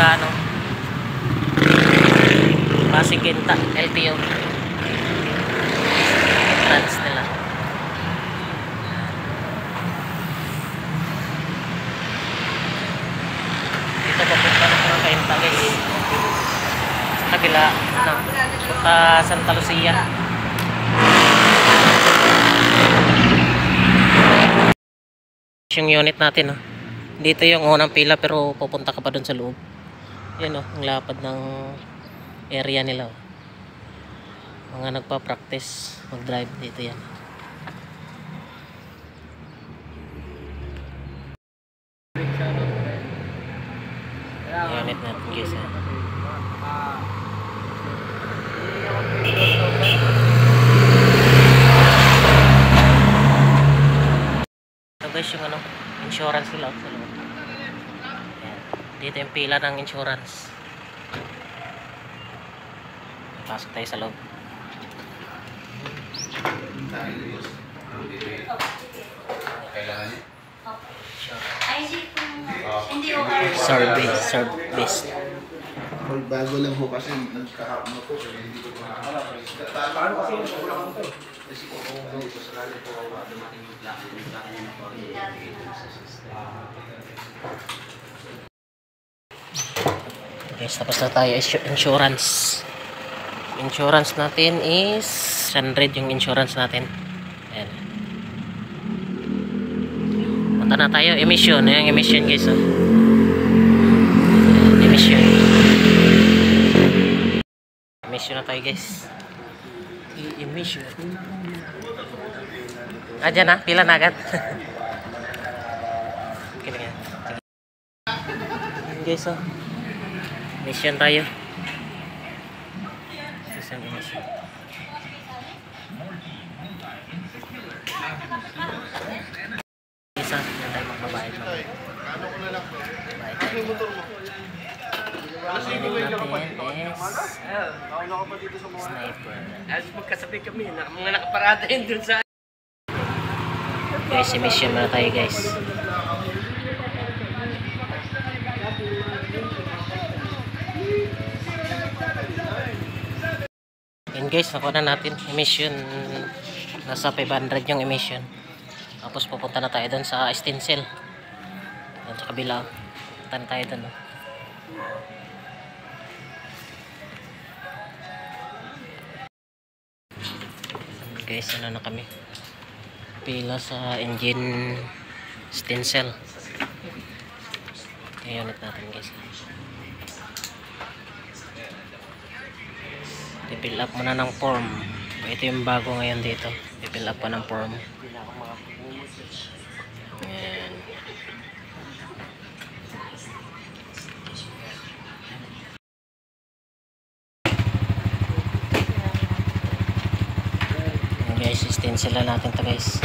sa ano, Pasig Quinta, LTO. Entrance nila. Dito papunta na mga Quinta guys. Sa kabila, ano, Santa Lucia. Yung unit natin, oh. Dito yung unang pila pero pupunta ka pa dun sa loob. Yan, oh, ang lapad ng area nila, oh. Mga nagpa-practice mag-drive dito yan. Unit natin guys, ah. Guys, yung ano, insurance nila sa loob. Ayan. Dito yung pila ng insurance. Pasok tayo sa loob. Service. Bago lang ho kasi nagkakapno po. Hindi ko paano kasi yung kulang ko to? Kasi kung sakali po dumating yung plaka niya na po sa system. Guys, tapos na tayo insurance. Insurance natin is 100 yung insurance natin. Ayan. Punta na tayo. Emission. Ayan, emission guys, oh. Ayan, emission. Emission na tayo guys. Emission. Dyan na. Pila na agad. Okay na yan. Ayan guys, oh. Emission tayo. Isang emission. Isa, yan tayo magbabayad mo. Bayad tayo. Unit natin is sniper. As magkasabi kami, mga nakaparada yun dun sa... Guys, emission na tayo guys. Yan guys, nakuha na natin emission. Nasa 500 yung emission. Tapos pupunta na tayo dun sa stencil. Dun sa kabila. Punta na tayo dun. Guys, ano na kami. Pila sa engine stencil. Yung unit natin guys. I-fill up muna ng form. Ito yung bago ngayon dito. I-fill up pa ng form. Ayan. Ayan guys, stencil na natin to guys.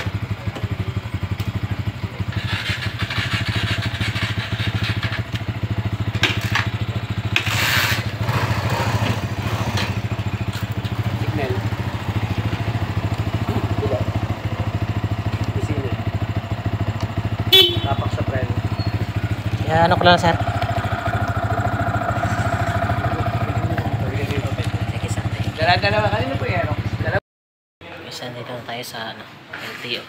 Tapak sa preno. Kaya ano ko lang sir. Sige sir. Dala-dala, kanina po yan. Isa dito na tayo sa ano, LTO.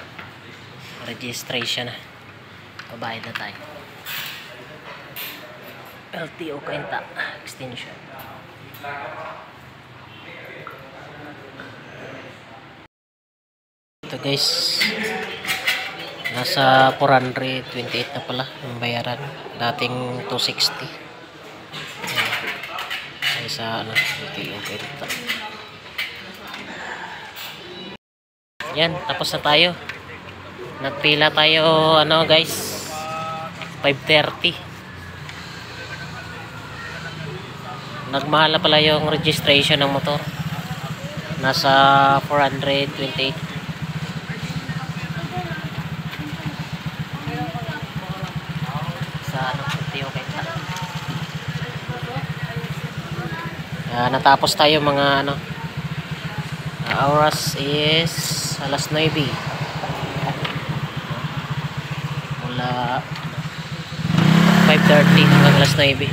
Registration na. Babayad na tayo. LTO Quinta extension. Ito guys. Nasa 428 na pala yung bayaran. Dating 260. Ay sa ano, LTO Quinta. Yan, tapos na tayo. Nagpila tayo ano guys, 5:30. Nagmahal na pala yung registration ng motor. Nasa 428. Sa ano, LTO Quinta. Natapos tayo mga ano. Oras is alas 9. Mula 5:30 hanggang alas 9.